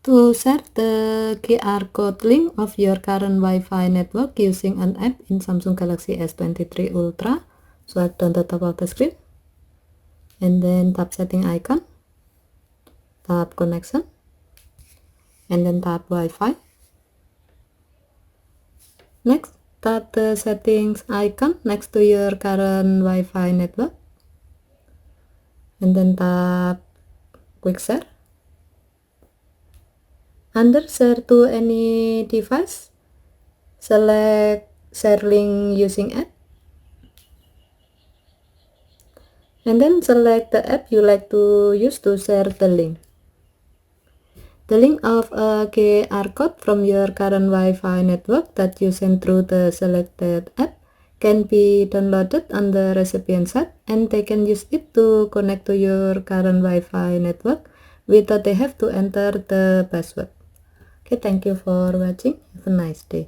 To share the QR code link of your current Wi-Fi network using an app in Samsung Galaxy S23 Ultra, swipe down the top of the screen and then tap setting icon, tap connection, and then tap Wi-Fi. Next, tap the settings icon next to your current Wi-Fi network and then tap quick share. Under share to any device, select share link using app and then select the app you like to use to share the link. The link of a QR code from your current Wi-Fi network that you send through the selected app can be downloaded on the recipient side, and they can use it to connect to your current Wi-Fi network without they have to enter the password. Okay, thank you for watching. Have a nice day.